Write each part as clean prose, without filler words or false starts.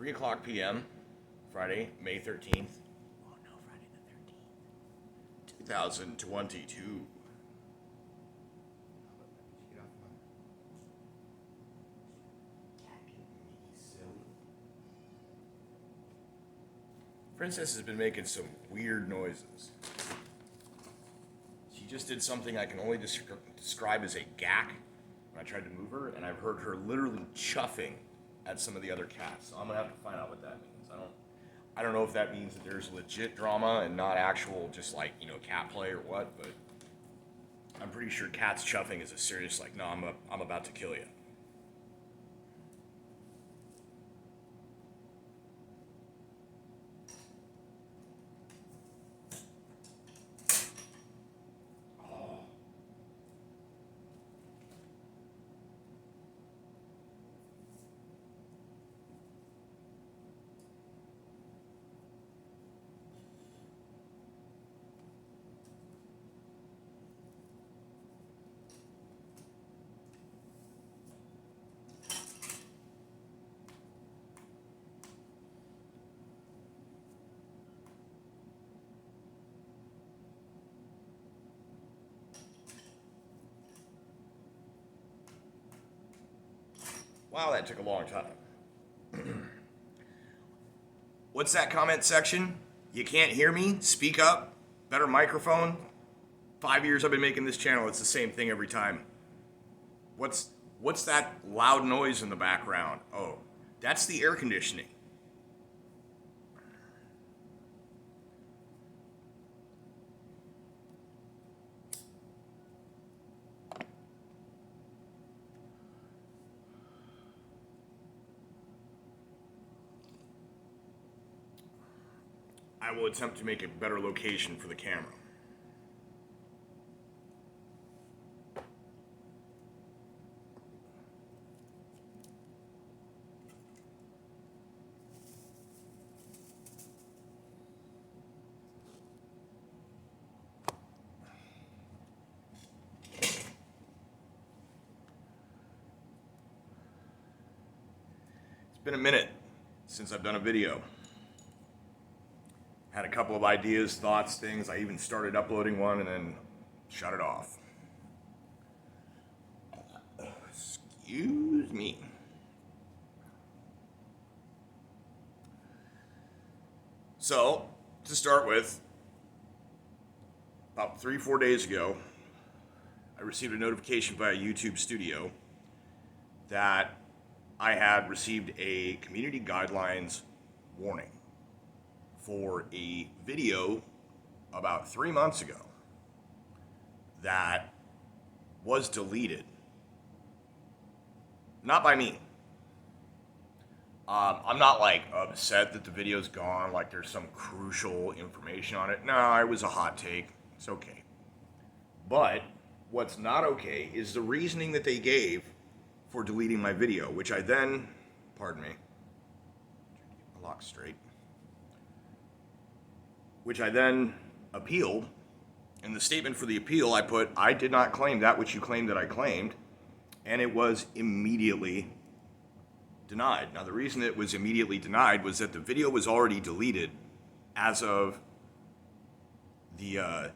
3 o'clock p.m., Friday, May 13th. Oh no, Friday the 13th. 2022. Princess has been making some weird noises. She just did something I can only describe as a gack when I tried to move her, and I've heard her literally chuffing at some of the other cats. So I'm gonna have to find out what that means. I don't know if that means that there's legit drama and not actual just like, cat play or what, but I'm pretty sure cats chuffing is a serious like, no, I'm about to kill you. Wow, that took a long time. What's that comment section? You can't hear me? Speak up. Better microphone. 5 years I've been making this channel. It's the same thing every time. What's that loud noise in the background? Oh, that's the air conditioning. I will attempt to make a better location for the camera. It's been a minute since I've done a video. Had a couple of ideas, thoughts, things. I even started uploading one and then shut it off. Excuse me. So, to start with, about 3-4 days ago, I received a notification via YouTube Studio that I had received a community guidelines warning for a video about 3 months ago that was deleted. Not by me. I'm not like upset that the video's gone, like there's some crucial information on it. No, it was a hot take. It's okay. But what's not okay is the reasoning that they gave for deleting my video, which I then, pardon me, lock straight, which I then appealed. In the statement for the appeal, I put, I did not claim that which you claimed that I claimed, and it was immediately denied. Now, the reason it was immediately denied was that the video was already deleted as of the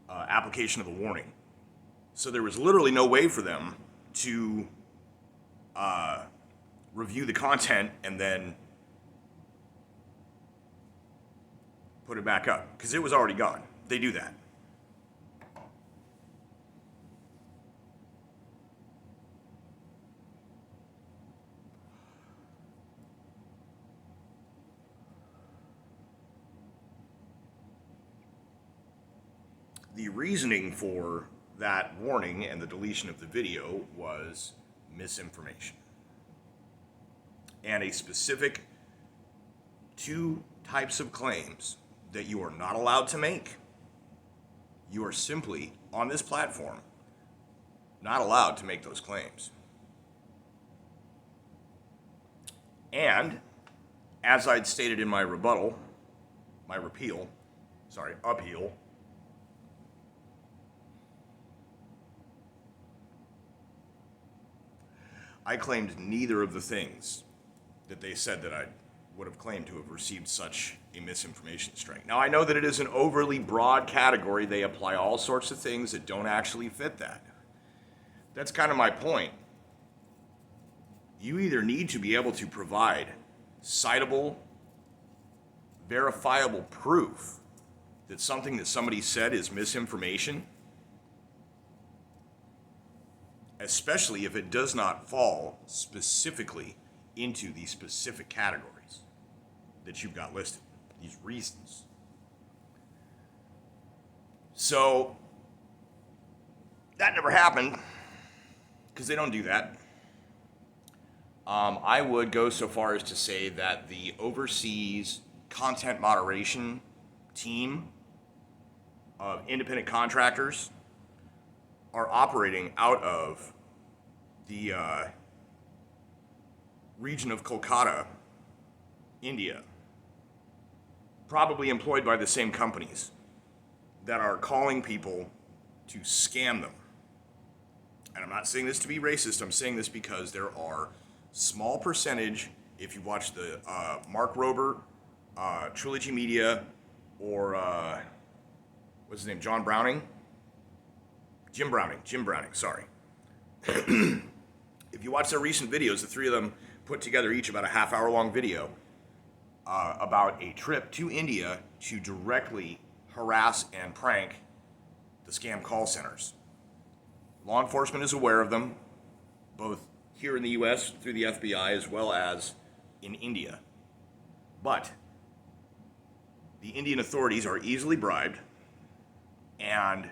application of the warning. So there was literally no way for them to review the content and then put it back up, because it was already gone. They do that. The reasoning for that warning and the deletion of the video was misinformation. And a specific 2 types of claims that you are not allowed to make. You are simply, on this platform, not allowed to make those claims. And, as I'd stated in my appeal, I claimed neither of the things that they said that would have claimed to have received such a misinformation strike. Now, I know that it is an overly broad category. They apply all sorts of things that don't actually fit that. That's kind of my point. You either need to be able to provide citable, verifiable proof that something that somebody said is misinformation, especially if it does not fall specifically into these specific categories that you've got listed, these reasons. So that never happened because they don't do that. I would go so far as to say that the overseas content moderation team of independent contractors are operating out of the region of Kolkata, India, probably employed by the same companies that are calling people to scam them. And I'm not saying this to be racist, I'm saying this because there are small percentage, if you watch the Mark Rober, Trilogy Media, or what's his name, Jim Browning, sorry. If you watch their recent videos, the three of them put together each about a half-hour long video about a trip to India to directly harass and prank the scam call centers. Law enforcement is aware of them, both here in the U.S. through the FBI as well as in India. But the Indian authorities are easily bribed, and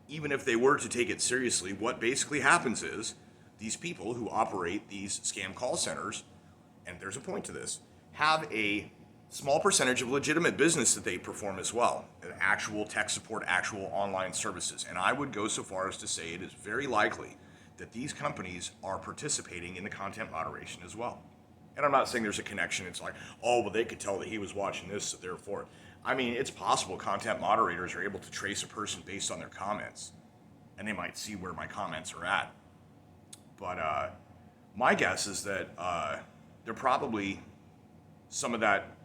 even if they were to take it seriously, what basically happens is these people who operate these scam call centers, and there's a point to this, have a small percentage of legitimate business that they perform as well, actual tech support, actual online services. And I would go so far as to say it is very likely that these companies are participating in the content moderation as well. And I'm not saying there's a connection. It's like, oh, well, they could tell that he was watching this, so therefore. I mean, it's possible content moderators are able to trace a person based on their comments, and they might see where my comments are at. But my guess is that they're probably some of that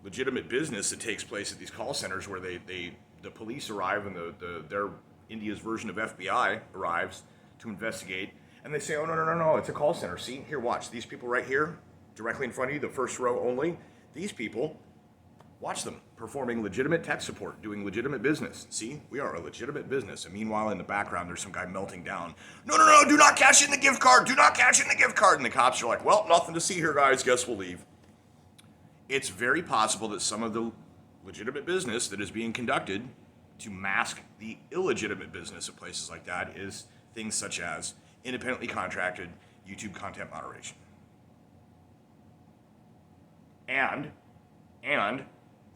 legitimate business that takes place at these call centers where the police arrive and their India's version of FBI arrives to investigate, and they say, oh, no, it's a call center. See, here, watch. These people right here, directly in front of you, the first row only, these people, watch them performing legitimate tech support, doing legitimate business. See, we are a legitimate business. And meanwhile, in the background, there's some guy melting down. No, do not cash in the gift card. Do not cash in the gift card. And the cops are like, well, nothing to see here, guys. Guess we'll leave. It's very possible that some of the legitimate business that is being conducted to mask the illegitimate business of places like that is things such as independently contracted YouTube content moderation. And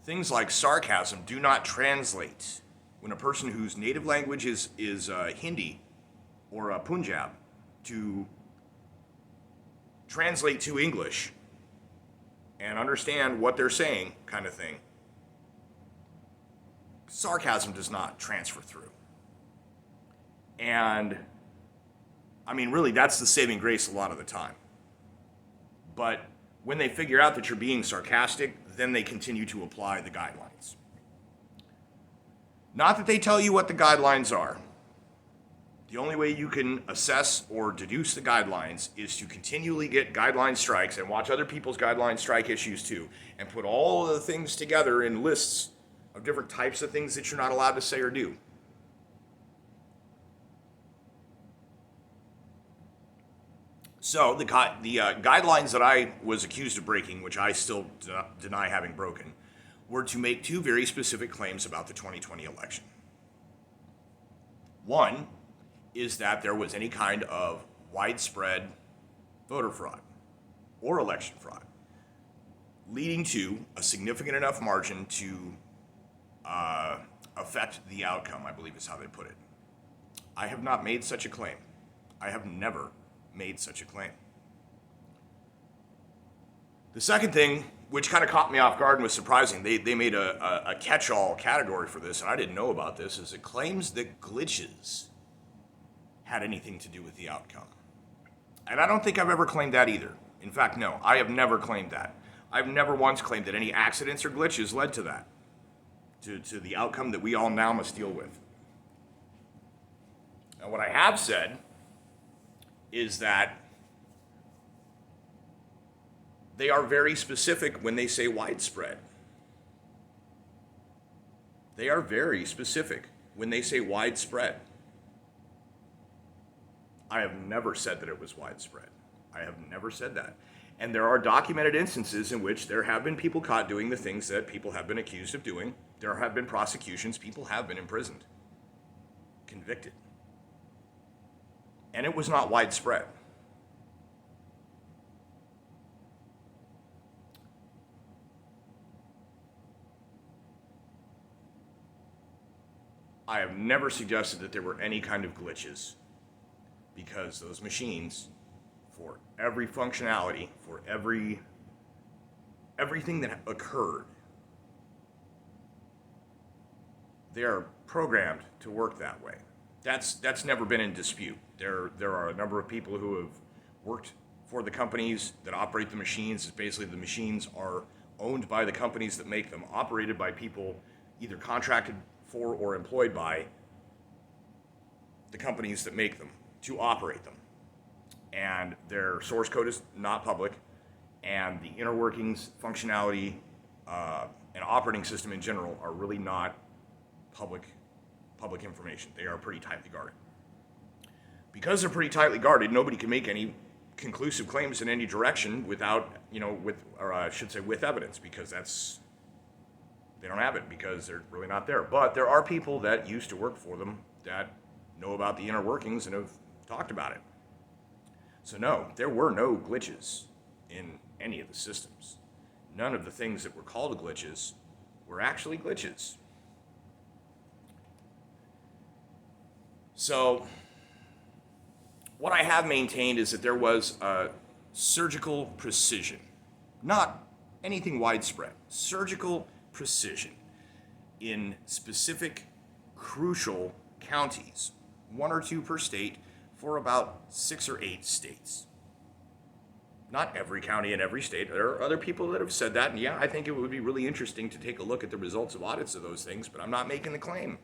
things like sarcasm do not translate. When a person whose native language is Hindi or Punjab to translate to English and understand what they're saying, kind of thing, sarcasm does not transfer through. And I mean, really, that's the saving grace a lot of the time. But when they figure out that you're being sarcastic, then they continue to apply the guidelines. Not that they tell you what the guidelines are. The only way you can assess or deduce the guidelines is to continually get guideline strikes and watch other people's guideline strike issues too, and put all of the things together in lists of different types of things that you're not allowed to say or do. So the guidelines that I was accused of breaking, which I still deny having broken, were to make two very specific claims about the 2020 election. One is that there was any kind of widespread voter fraud or election fraud, leading to a significant enough margin to affect the outcome, I believe is how they put it. I have not made such a claim. I have never made such a claim. The second thing, which kind of caught me off guard and was surprising, they made a catch-all category for this, and I didn't know about this, is it claims that glitches had anything to do with the outcome. And I don't think I've ever claimed that either. In fact, no, I have never claimed that. I've never once claimed that any accidents or glitches led to that, to the outcome that we all now must deal with. Now, what I have said is that they are very specific when they say widespread. They are very specific when they say widespread. I have never said that it was widespread. I have never said that. And there are documented instances in which there have been people caught doing the things that people have been accused of doing. There have been prosecutions. People have been imprisoned, convicted. And it was not widespread. I have never suggested that there were any kind of glitches, because those machines, for every functionality, for everything that occurred, they are programmed to work that way. That's never been in dispute. There are a number of people who have worked for the companies that operate the machines. Basically, the machines are owned by the companies that make them, operated by people either contracted for or employed by the companies that make them to operate them. And their source code is not public, and the inner workings, functionality, and operating system in general are really not public information. They are pretty tightly guarded. Because they're pretty tightly guarded, nobody can make any conclusive claims in any direction without, with evidence, because they don't have it, because they're really not there. But there are people that used to work for them that know about the inner workings and have talked about it. So no, there were no glitches in any of the systems. None of the things that were called glitches were actually glitches. So what I have maintained is that there was a surgical precision, not anything widespread, surgical precision in specific crucial counties, 1 or 2 per state, for about 6 or 8 states. Not every county in every state. There are other people that have said that, and yeah, I think it would be really interesting to take a look at the results of audits of those things, but I'm not making the claim.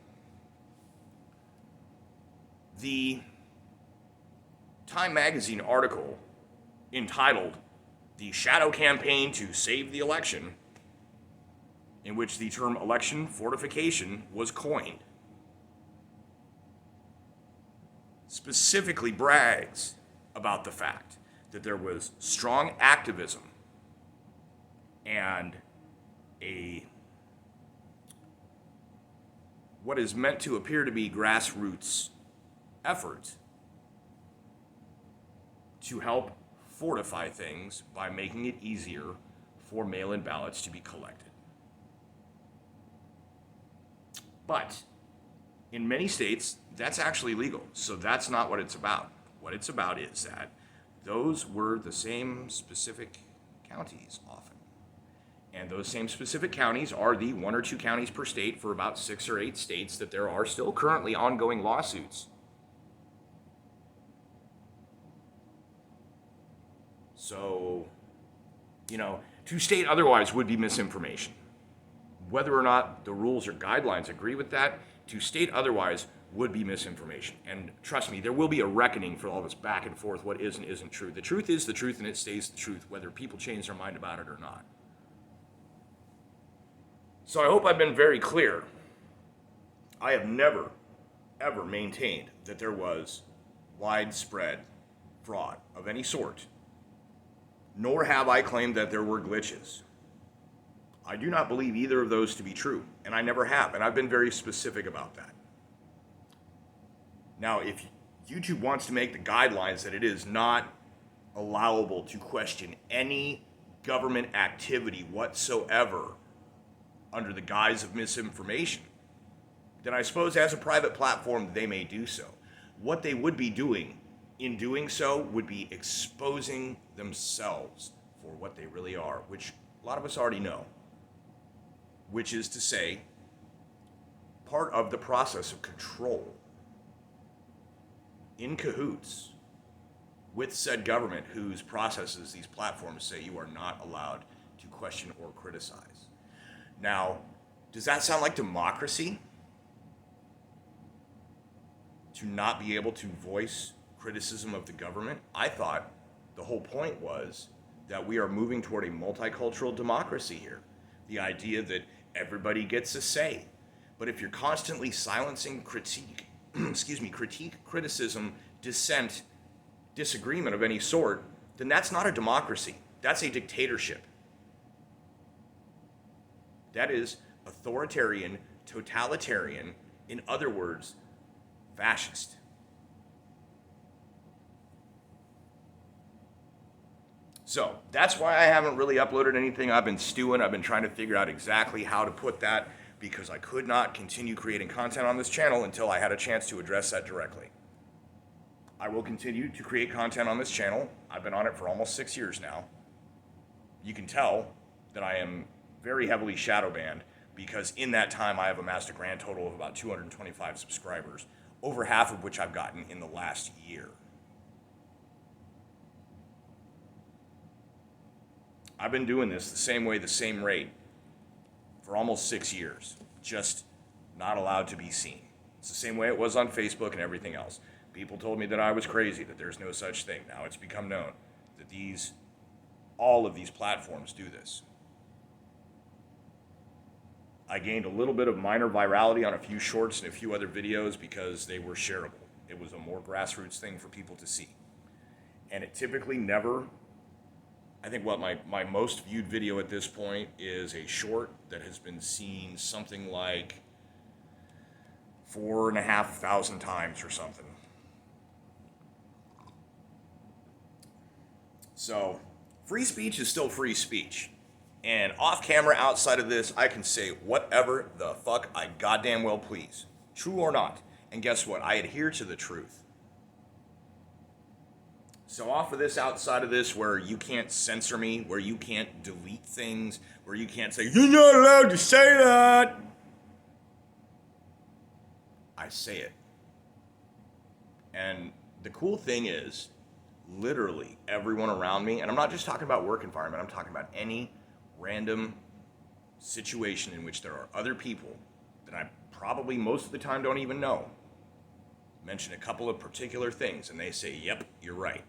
The Time Magazine article entitled "The Shadow Campaign to Save the Election," in which the term election fortification was coined, specifically brags about the fact that there was strong activism and what is meant to appear to be grassroots effort to help fortify things by making it easier for mail-in ballots to be collected. But in many states, that's actually legal, so that's not what it's about. What it's about is that those were the same specific counties often. And those same specific counties are the 1 or 2 counties per state for about 6 or 8 states that there are still currently ongoing lawsuits. So, to state otherwise would be misinformation. Whether or not the rules or guidelines agree with that, to state otherwise would be misinformation. And trust me, there will be a reckoning for all this back and forth, what is and isn't true. The truth is the truth, and it stays the truth, whether people change their mind about it or not. So I hope I've been very clear. I have never, ever maintained that there was widespread fraud of any sort, nor have I claimed that there were glitches. I do not believe either of those to be true, and I never have, and I've been very specific about that. Now, if YouTube wants to make the guidelines that it is not allowable to question any government activity whatsoever under the guise of misinformation, then I suppose as a private platform they may do so. What they would be doing in doing so would be exposing themselves for what they really are, which a lot of us already know, which is to say, part of the process of control in cahoots with said government whose processes these platforms say you are not allowed to question or criticize. Now, does that sound like democracy? To not be able to voice criticism of the government? I thought the whole point was that we are moving toward a multicultural democracy here. The idea that everybody gets a say. But if you're constantly silencing critique, criticism, dissent, disagreement of any sort, then that's not a democracy. That's a dictatorship. That is authoritarian, totalitarian, in other words, fascist. So that's why I haven't really uploaded anything. I've been stewing. I've been trying to figure out exactly how to put that, because I could not continue creating content on this channel until I had a chance to address that directly. I will continue to create content on this channel. I've been on it for almost 6 years now. You can tell that I am very heavily shadow banned, because in that time I have amassed a grand total of about 225 subscribers, over half of which I've gotten in the last year. I've been doing this the same way, the same rate, for almost 6 years, just not allowed to be seen. It's the same way it was on Facebook and everything else. People told me that I was crazy, that there's no such thing. Now it's become known that all of these platforms do this. I gained a little bit of minor virality on a few shorts and a few other videos because they were shareable. It was a more grassroots thing for people to see. And it typically never, I think what my most viewed video at this point is a short that has been seen something like 4,500 times or something. So, free speech is still free speech. And off camera, outside of this, I can say whatever the fuck I goddamn well please. True or not. And guess what? I adhere to the truth. So off of this, outside of this, where you can't censor me, where you can't delete things, where you can't say, you're not allowed to say that, I say it. And the cool thing is, literally everyone around me, and I'm not just talking about work environment, I'm talking about any random situation in which there are other people that I probably most of the time don't even know, mention a couple of particular things and they say, yep, you're right.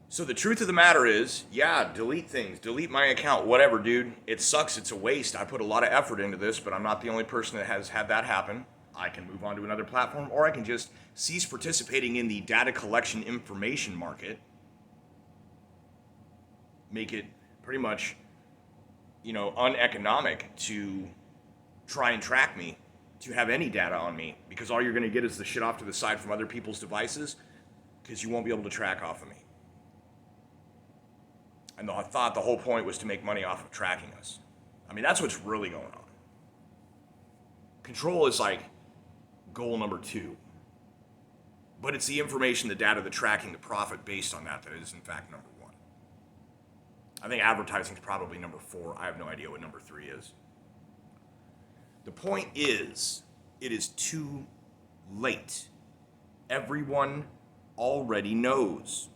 So the truth of the matter is, yeah, delete things, delete my account, whatever, dude. It sucks, it's a waste. I put a lot of effort into this, but I'm not the only person that has had that happen. I can move on to another platform, or I can just cease participating in the data collection information market, make it pretty much, uneconomic to try and track me, to have any data on me, because all you're going to get is the shit off to the side from other people's devices, because you won't be able to track off of me. And I thought the whole point was to make money off of tracking us. I mean, that's what's really going on. Control is like goal number 2. But it's the information, the data, the tracking, the profit based on that is in fact number 1. I think advertising is probably number 4. I have no idea what number 3 is. The point is, it is too late. Everyone already knows.